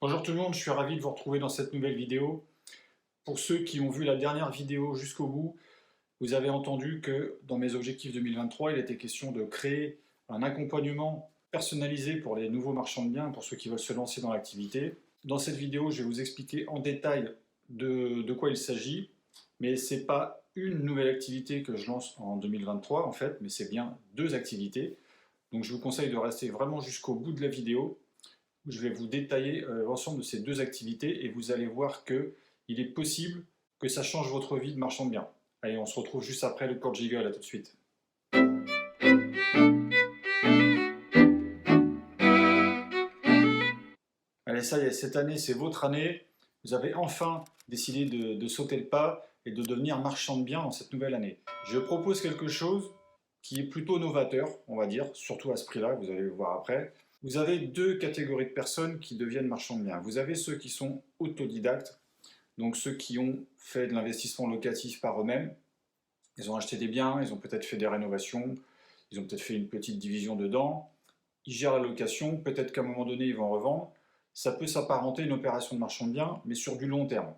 Bonjour tout le monde, je suis ravi de vous retrouver dans cette nouvelle vidéo. Pour ceux qui ont vu la dernière vidéo jusqu'au bout, vous avez entendu que dans mes objectifs 2023, il était question de créer un accompagnement personnalisé pour les nouveaux marchands de biens, pour ceux qui veulent se lancer dans l'activité. Dans cette vidéo, je vais vous expliquer en détail de quoi il s'agit, mais ce n'est pas une nouvelle activité que je lance en 2023 en fait, mais c'est bien deux activités. Donc je vous conseille de rester vraiment jusqu'au bout de la vidéo. Je vais vous détailler l'ensemble de ces deux activités et vous allez voir qu'il est possible que ça change votre vie de marchand de biens. Allez, on se retrouve juste après le court jiggle, à tout de suite. Allez, ça y est, cette année, c'est votre année. Vous avez enfin décidé de sauter le pas et de devenir marchand de biens dans cette nouvelle année. Je propose quelque chose qui est plutôt novateur, on va dire, surtout à ce prix-là, vous allez le voir après. Vous avez deux catégories de personnes qui deviennent marchands de biens. Vous avez ceux qui sont autodidactes, donc ceux qui ont fait de l'investissement locatif par eux-mêmes. Ils ont acheté des biens, ils ont peut-être fait des rénovations, ils ont peut-être fait une petite division dedans, ils gèrent la location, peut-être qu'à un moment donné ils vont revendre. Ça peut s'apparenter à une opération de marchand de biens, mais sur du long terme.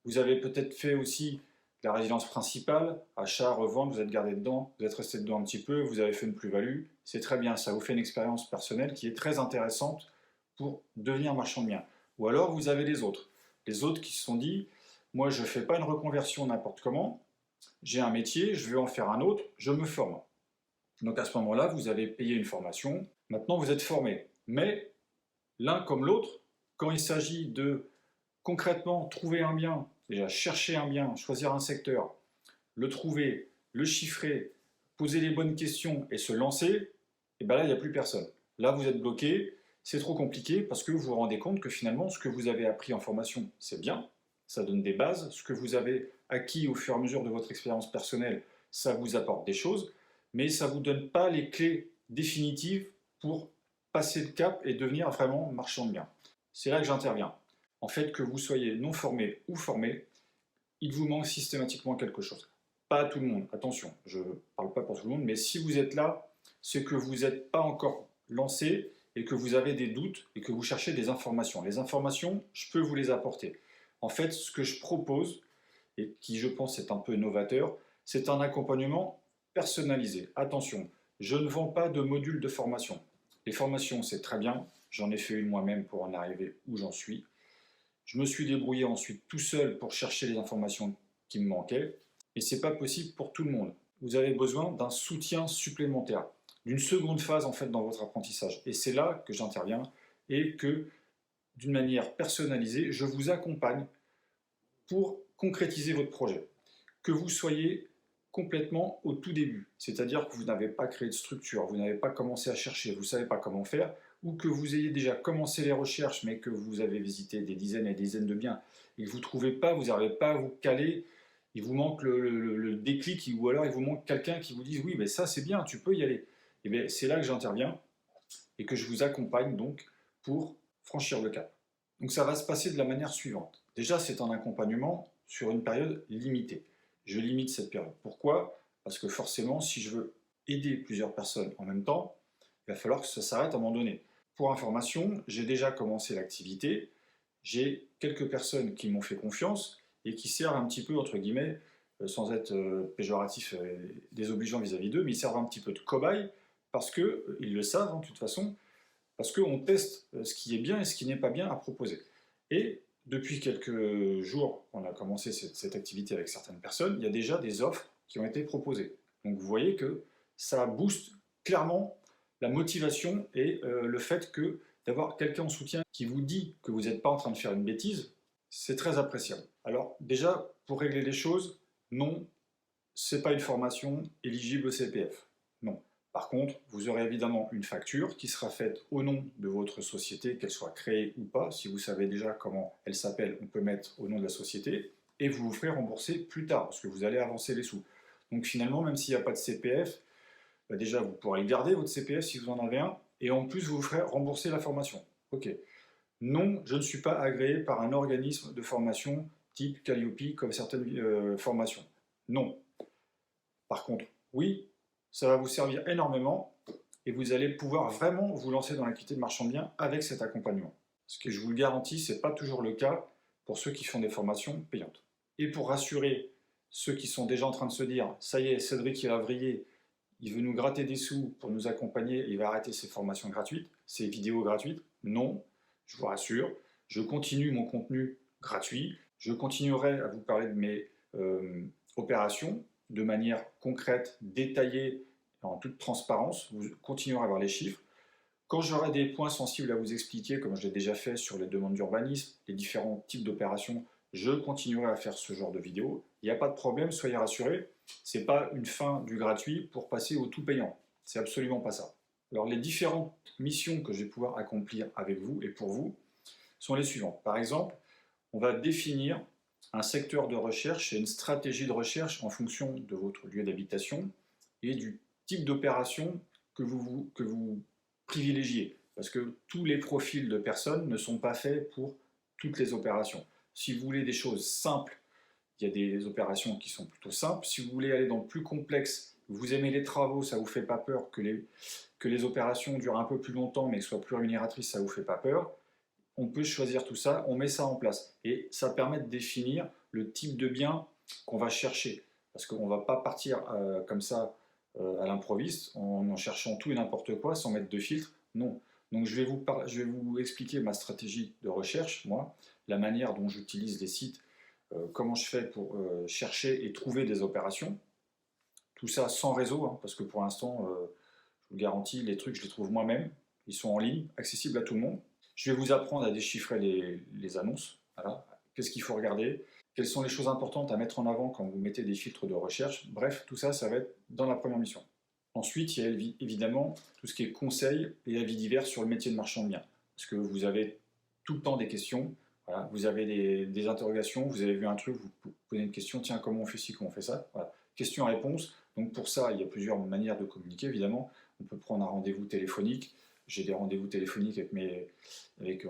Vous avez peut-être fait aussi la résidence principale, achat, revente, vous êtes gardé dedans, vous êtes resté dedans un petit peu, vous avez fait une plus-value, c'est très bien, ça vous fait une expérience personnelle qui est très intéressante pour devenir marchand de biens. Ou alors vous avez les autres qui se sont dit, moi je ne fais pas une reconversion n'importe comment, j'ai un métier, je veux en faire un autre, je me forme. Donc à ce moment-là, vous avez payé une formation, maintenant vous êtes formé. Mais l'un comme l'autre, quand il s'agit de concrètement trouver un bien, déjà chercher un bien, choisir un secteur, le trouver, le chiffrer, poser les bonnes questions et se lancer, et bien là, il n'y a plus personne. Là, vous êtes bloqué, c'est trop compliqué parce que vous vous rendez compte que finalement, ce que vous avez appris en formation, c'est bien, ça donne des bases, ce que vous avez acquis au fur et à mesure de votre expérience personnelle, ça vous apporte des choses, mais ça ne vous donne pas les clés définitives pour passer le cap et devenir vraiment marchand de biens. C'est là que j'interviens. En fait, que vous soyez non formé ou formé, il vous manque systématiquement quelque chose. Pas à tout le monde, attention, je ne parle pas pour tout le monde, mais si vous êtes là, c'est que vous n'êtes pas encore lancé et que vous avez des doutes et que vous cherchez des informations. Les informations, je peux vous les apporter. En fait, ce que je propose, et qui je pense est un peu novateur, c'est un accompagnement personnalisé. Attention, je ne vends pas de module de formation. Les formations, c'est très bien, j'en ai fait une moi-même pour en arriver où j'en suis. Je me suis débrouillé ensuite tout seul pour chercher les informations qui me manquaient, et ce n'est pas possible pour tout le monde. Vous avez besoin d'un soutien supplémentaire, d'une seconde phase en fait dans votre apprentissage. Et c'est là que j'interviens et que, d'une manière personnalisée, je vous accompagne pour concrétiser votre projet. Que vous soyez complètement au tout début, c'est-à-dire que vous n'avez pas créé de structure, vous n'avez pas commencé à chercher, vous ne savez pas comment faire, ou que vous ayez déjà commencé les recherches, mais que vous avez visité des dizaines et des dizaines de biens, et que vous ne trouvez pas, vous n'arrivez pas à vous caler, il vous manque le déclic, ou alors il vous manque quelqu'un qui vous dise oui, mais ça c'est bien, tu peux y aller. Et bien c'est là que j'interviens, et que je vous accompagne donc pour franchir le cap. Donc ça va se passer de la manière suivante. Déjà, c'est un accompagnement sur une période limitée. Je limite cette période. Pourquoi? Parce que forcément, si je veux aider plusieurs personnes en même temps, il va falloir que ça s'arrête à un moment donné. Pour information, j'ai déjà commencé l'activité, j'ai quelques personnes qui m'ont fait confiance et qui servent un petit peu, entre guillemets, sans être péjoratif et désobligeant vis-à-vis d'eux, mais ils servent un petit peu de cobaye parce qu'ils le savent, de toute façon, parce qu'on teste ce qui est bien et ce qui n'est pas bien à proposer. Et depuis quelques jours, on a commencé cette activité avec certaines personnes, il y a déjà des offres qui ont été proposées. Donc vous voyez que ça booste clairement la motivation et le fait que d'avoir quelqu'un en soutien qui vous dit que vous n'êtes pas en train de faire une bêtise, c'est très appréciable. Alors déjà, pour régler les choses, non, ce n'est pas une formation éligible au CPF. Non. Par contre, vous aurez évidemment une facture qui sera faite au nom de votre société, qu'elle soit créée ou pas. Si vous savez déjà comment elle s'appelle, on peut mettre au nom de la société. Et vous vous ferez rembourser plus tard, parce que vous allez avancer les sous. Donc finalement, même s'il n'y a pas de CPF, déjà vous pourrez garder votre CPF si vous en avez un, et en plus vous vous ferez rembourser la formation. Ok. Non, je ne suis pas agréé par un organisme de formation type Calliope, comme certaines formations. Non. Par contre, oui, ça va vous servir énormément et vous allez pouvoir vraiment vous lancer dans l'activité de marchand de biens avec cet accompagnement. Ce que je vous le garantis, ce n'est pas toujours le cas pour ceux qui font des formations payantes. Et pour rassurer ceux qui sont déjà en train de se dire « ça y est, Cédric il va vriller, il veut nous gratter des sous pour nous accompagner, il va arrêter ses formations gratuites, ses vidéos gratuites », non, je vous rassure, je continue mon contenu gratuit, je continuerai à vous parler de mes opérations de manière concrète, détaillée, en toute transparence, vous continuerez à avoir les chiffres. Quand j'aurai des points sensibles à vous expliquer, comme je l'ai déjà fait sur les demandes d'urbanisme, les différents types d'opérations, je continuerai à faire ce genre de vidéos. Il n'y a pas de problème, soyez rassurés. Ce n'est pas une fin du gratuit pour passer au tout payant. C'est absolument pas ça. Alors les différentes missions que je vais pouvoir accomplir avec vous et pour vous sont les suivantes. Par exemple, on va définir un secteur de recherche et une stratégie de recherche en fonction de votre lieu d'habitation et du type d'opération que vous privilégiez. Parce que tous les profils de personnes ne sont pas faits pour toutes les opérations. Si vous voulez des choses simples, il y a des opérations qui sont plutôt simples. Si vous voulez aller dans le plus complexe, vous aimez les travaux, ça ne vous fait pas peur, que les opérations durent un peu plus longtemps mais que soient plus rémunératrices, ça ne vous fait pas peur, on peut choisir tout ça, on met ça en place. Et ça permet de définir le type de bien qu'on va chercher. Parce qu'on ne va pas partir comme ça à l'improviste, en cherchant tout et n'importe quoi, sans mettre de filtre. Non. Donc je vais vous expliquer ma stratégie de recherche, moi, la manière dont j'utilise les sites, comment je fais pour chercher et trouver des opérations. Tout ça sans réseau, hein, parce que pour l'instant, je vous garantis, les trucs, je les trouve moi-même. Ils sont en ligne, accessibles à tout le monde. Je vais vous apprendre à déchiffrer les annonces. Voilà. Qu'est-ce qu'il faut regarder? Quelles sont les choses importantes à mettre en avant quand vous mettez des filtres de recherche? Bref, tout ça, ça va être dans la première mission. Ensuite, il y a évidemment tout ce qui est conseils et avis divers sur le métier de marchand de biens. Parce que vous avez tout le temps des questions, voilà. Vous avez des interrogations, vous avez vu un truc, vous posez une question, tiens, comment on fait ci, comment on fait ça? Voilà. Question-réponse. Donc pour ça, il y a plusieurs manières de communiquer, évidemment. On peut prendre un rendez-vous téléphonique. J'ai des rendez-vous téléphoniques avec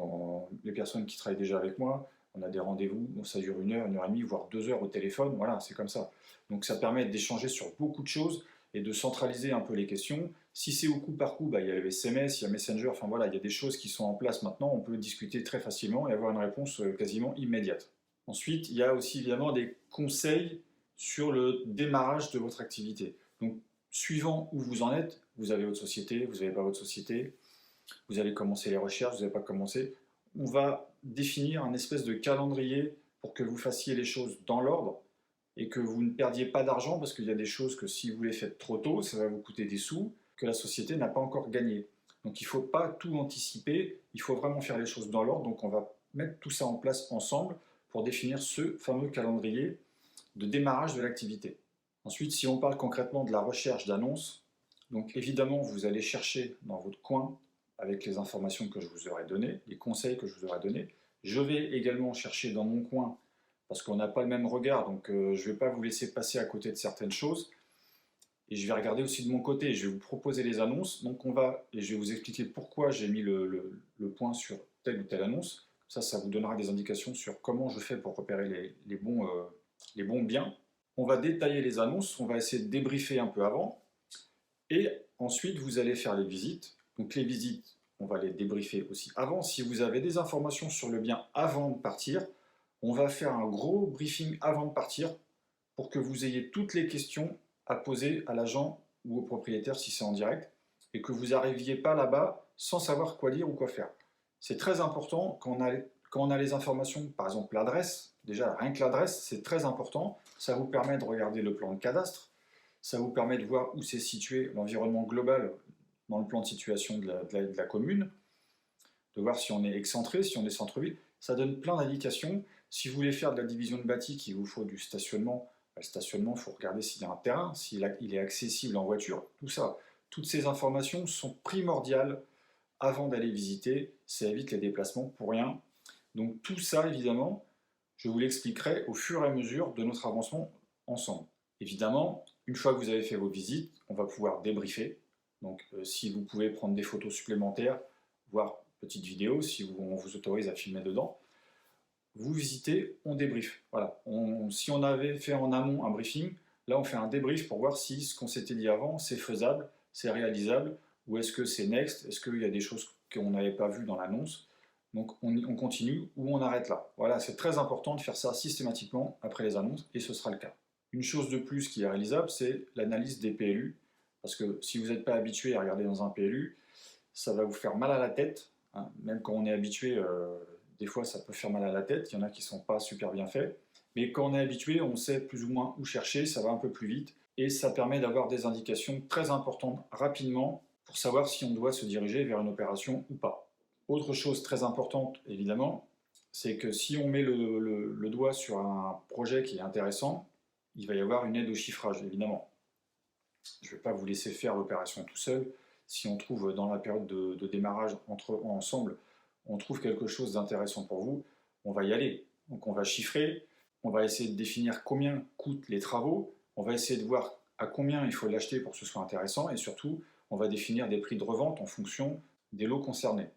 les personnes qui travaillent déjà avec moi. On a des rendez-vous, ça dure 1 heure, 1 heure et demie, voire 2 heures au téléphone. Voilà, c'est comme ça. Donc ça permet d'échanger sur beaucoup de choses et de centraliser un peu les questions. Si c'est au coup par coup, bah, il y a le SMS, il y a Messenger, enfin voilà, il y a des choses qui sont en place maintenant. On peut discuter très facilement et avoir une réponse quasiment immédiate. Ensuite, il y a aussi évidemment des conseils sur le démarrage de votre activité. Donc, suivant où vous en êtes, vous avez votre société, vous n'avez pas votre société, vous allez commencer les recherches, vous n'avez pas commencé. On va définir un espèce de calendrier pour que vous fassiez les choses dans l'ordre et que vous ne perdiez pas d'argent parce qu'il y a des choses que si vous les faites trop tôt, ça va vous coûter des sous que la société n'a pas encore gagné. Donc il ne faut pas tout anticiper, il faut vraiment faire les choses dans l'ordre. Donc on va mettre tout ça en place ensemble pour définir ce fameux calendrier de démarrage de l'activité. Ensuite, si on parle concrètement de la recherche d'annonces, donc évidemment vous allez chercher dans votre coin avec les informations que je vous aurai données, les conseils que je vous aurai donnés. Je vais également chercher dans mon coin, parce qu'on n'a pas le même regard, donc je ne vais pas vous laisser passer à côté de certaines choses. Et je vais regarder aussi de mon côté, je vais vous proposer les annonces, donc et je vais vous expliquer pourquoi j'ai mis le point sur telle ou telle annonce. Ça vous donnera des indications sur comment je fais pour repérer les bons biens. On va détailler les annonces, on va essayer de débriefer un peu avant, et ensuite vous allez faire les visites. Donc les visites, on va les débriefer aussi avant. Si vous avez des informations sur le bien avant de partir, on va faire un gros briefing avant de partir pour que vous ayez toutes les questions à poser à l'agent ou au propriétaire si c'est en direct et que vous n'arriviez pas là-bas sans savoir quoi dire ou quoi faire. C'est très important quand on a les informations, par exemple l'adresse, déjà rien que l'adresse, c'est très important. Ça vous permet de regarder le plan de cadastre, ça vous permet de voir où c'est situé l'environnement global dans le plan de situation de la commune, de voir si on est excentré, si on est centre-ville. Ça donne plein d'indications. Si vous voulez faire de la division de bâti, qu'il vous faut du stationnement, le stationnement, il faut regarder s'il y a un terrain, s'il est accessible en voiture, tout ça. Toutes ces informations sont primordiales avant d'aller visiter, ça évite les déplacements pour rien. Donc tout ça, évidemment, je vous l'expliquerai au fur et à mesure de notre avancement ensemble. Évidemment, une fois que vous avez fait vos visites, on va pouvoir débriefer. Donc si vous pouvez prendre des photos supplémentaires, voire petite vidéo, si on vous autorise à filmer dedans, vous visitez, on débrief. Voilà. Si on avait fait en amont un briefing, là on fait un débrief pour voir si ce qu'on s'était dit avant, c'est faisable, c'est réalisable, ou est-ce que c'est next, est-ce qu'il y a des choses qu'on n'avait pas vues dans l'annonce. Donc on continue ou on arrête là. Voilà, c'est très important de faire ça systématiquement après les annonces et ce sera le cas. Une chose de plus qui est réalisable, c'est l'analyse des PLU. Parce que si vous n'êtes pas habitué à regarder dans un PLU, ça va vous faire mal à la tête. Hein. Même quand on est habitué, des fois ça peut faire mal à la tête. Il y en a qui ne sont pas super bien faits. Mais quand on est habitué, on sait plus ou moins où chercher, ça va un peu plus vite. Et ça permet d'avoir des indications très importantes rapidement pour savoir si on doit se diriger vers une opération ou pas. Autre chose très importante, évidemment, c'est que si on met le doigt sur un projet qui est intéressant, il va y avoir une aide au chiffrage, évidemment. Je ne vais pas vous laisser faire l'opération tout seul. Si on trouve dans la période de démarrage ensemble, on trouve quelque chose d'intéressant pour vous, on va y aller. Donc on va chiffrer, on va essayer de définir combien coûtent les travaux, on va essayer de voir à combien il faut l'acheter pour que ce soit intéressant, et surtout, on va définir des prix de revente en fonction des lots concernés.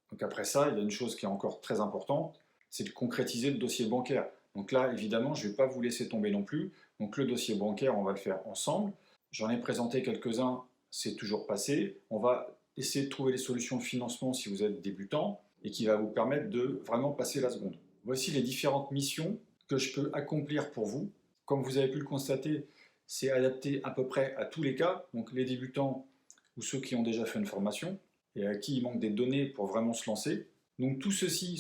Donc après ça, il y a une chose qui est encore très importante, c'est de concrétiser le dossier bancaire. Donc là, évidemment, je ne vais pas vous laisser tomber non plus. Donc le dossier bancaire, on va le faire ensemble. J'en ai présenté quelques-uns, c'est toujours passé. On va essayer de trouver les solutions de financement si vous êtes débutant et qui va vous permettre de vraiment passer la seconde. Voici les différentes missions que je peux accomplir pour vous. Comme vous avez pu le constater, c'est adapté à peu près à tous les cas, donc les débutants ou ceux qui ont déjà fait une formation et à qui il manque des données pour vraiment se lancer. Donc tout ceci,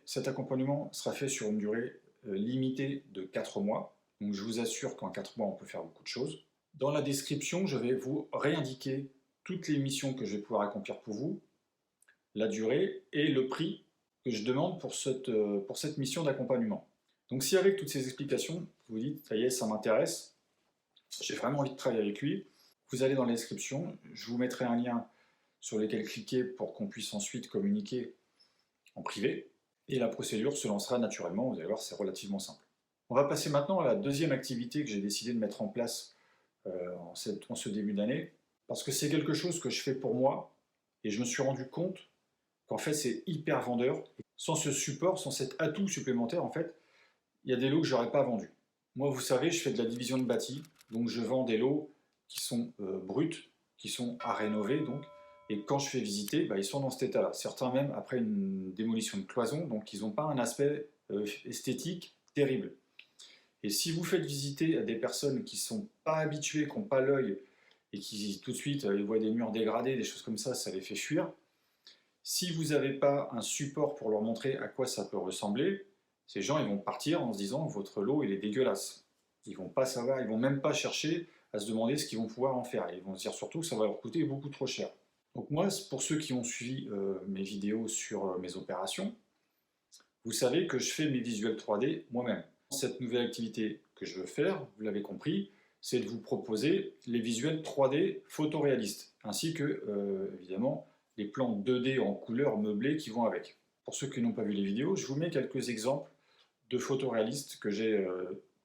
cet accompagnement sera fait sur une durée limitée de 4 mois. Donc je vous assure qu'en 4 mois, on peut faire beaucoup de choses. Dans la description, je vais vous réindiquer toutes les missions que je vais pouvoir accomplir pour vous, la durée et le prix que je demande pour cette mission d'accompagnement. Donc si avec toutes ces explications, vous dites, ça y est, ça m'intéresse, j'ai vraiment envie de travailler avec lui, vous allez dans la description, je vous mettrai un lien sur lequel cliquer pour qu'on puisse ensuite communiquer en privé, et la procédure se lancera naturellement, vous allez voir, c'est relativement simple. On va passer maintenant à la deuxième activité que j'ai décidé de mettre en place en ce début d'année, parce que c'est quelque chose que je fais pour moi, et je me suis rendu compte qu'en fait c'est hyper vendeur. Sans ce support, sans cet atout supplémentaire, en fait, il y a des lots que je n'aurais pas vendus. Moi, vous savez, je fais de la division de bâti, donc je vends des lots qui sont bruts, qui sont à rénover, donc, et quand je fais visiter, ils sont dans cet état-là. Certains même après une démolition de cloison, donc ils n'ont pas un aspect esthétique terrible. Et si vous faites visiter à des personnes qui ne sont pas habituées, qui n'ont pas l'œil, et qui tout de suite ils voient des murs dégradés, des choses comme ça les fait fuir. Si vous n'avez pas un support pour leur montrer à quoi ça peut ressembler, ces gens ils vont partir en se disant votre lot il est dégueulasse. Ils vont pas savoir, ils vont même pas chercher à se demander ce qu'ils vont pouvoir en faire. Ils vont se dire surtout que ça va leur coûter beaucoup trop cher. Donc moi, pour ceux qui ont suivi mes vidéos sur mes opérations, vous savez que je fais mes visuels 3D moi-même. Cette nouvelle activité que je veux faire, vous l'avez compris, c'est de vous proposer les visuels 3D photoréalistes, ainsi que, évidemment, les plans 2D en couleur meublés qui vont avec. Pour ceux qui n'ont pas vu les vidéos, je vous mets quelques exemples de photoréalistes que j'ai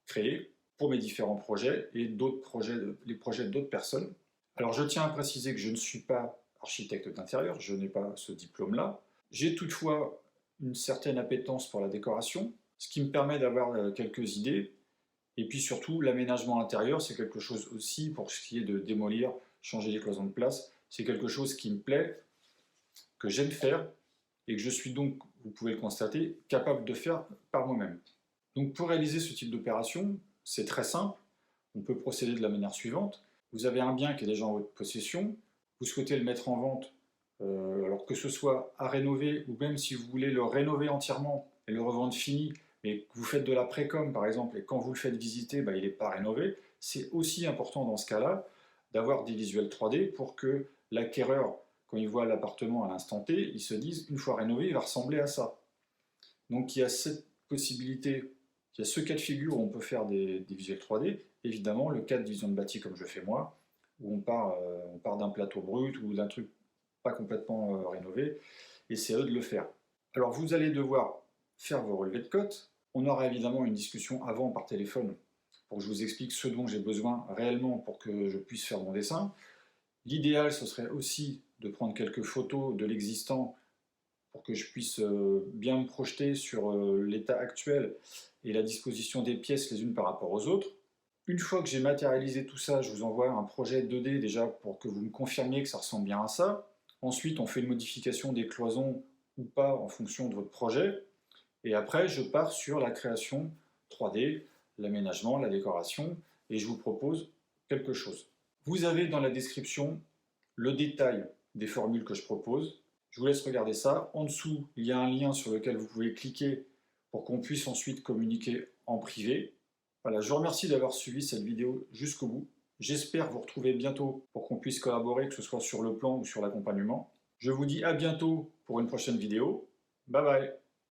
créés pour mes différents projets et d'autres projets, les projets d'autres personnes. Alors je tiens à préciser que je ne suis pas architecte d'intérieur, je n'ai pas ce diplôme-là. J'ai toutefois une certaine appétence pour la décoration, ce qui me permet d'avoir quelques idées. Et puis surtout, l'aménagement intérieur, c'est quelque chose aussi, pour ce qui est de démolir, changer les cloisons de place, c'est quelque chose qui me plaît, que j'aime faire, et que je suis donc, vous pouvez le constater, capable de faire par moi-même. Donc pour réaliser ce type d'opération, c'est très simple, on peut procéder de la manière suivante. Vous avez un bien qui est déjà en votre possession, vous souhaitez le mettre en vente, alors que ce soit à rénover, ou même si vous voulez le rénover entièrement et le revendre fini, mais que vous faites de la précom par exemple, et quand vous le faites visiter, il n'est pas rénové, c'est aussi important dans ce cas-là d'avoir des visuels 3D pour que l'acquéreur, quand il voit l'appartement à l'instant T, il se dise, une fois rénové, il va ressembler à ça. Donc il y a cette possibilité, il y a ce cas de figure où on peut faire des visuels 3D, évidemment le cas de division de bâti comme je fais moi, où on part d'un plateau brut ou d'un truc pas complètement rénové, et c'est à eux de le faire. Alors vous allez devoir faire vos relevés de cote. On aura évidemment une discussion avant par téléphone pour que je vous explique ce dont j'ai besoin réellement pour que je puisse faire mon dessin. L'idéal, ce serait aussi de prendre quelques photos de l'existant pour que je puisse bien me projeter sur l'état actuel et la disposition des pièces les unes par rapport aux autres. Une fois que j'ai matérialisé tout ça, je vous envoie un projet 2D déjà pour que vous me confirmiez que ça ressemble bien à ça. Ensuite, on fait une modification des cloisons ou pas en fonction de votre projet. Et après, je pars sur la création 3D, l'aménagement, la décoration, et je vous propose quelque chose. Vous avez dans la description le détail des formules que je propose. Je vous laisse regarder ça. En dessous, il y a un lien sur lequel vous pouvez cliquer pour qu'on puisse ensuite communiquer en privé. Voilà, je vous remercie d'avoir suivi cette vidéo jusqu'au bout. J'espère vous retrouver bientôt pour qu'on puisse collaborer, que ce soit sur le plan ou sur l'accompagnement. Je vous dis à bientôt pour une prochaine vidéo. Bye bye.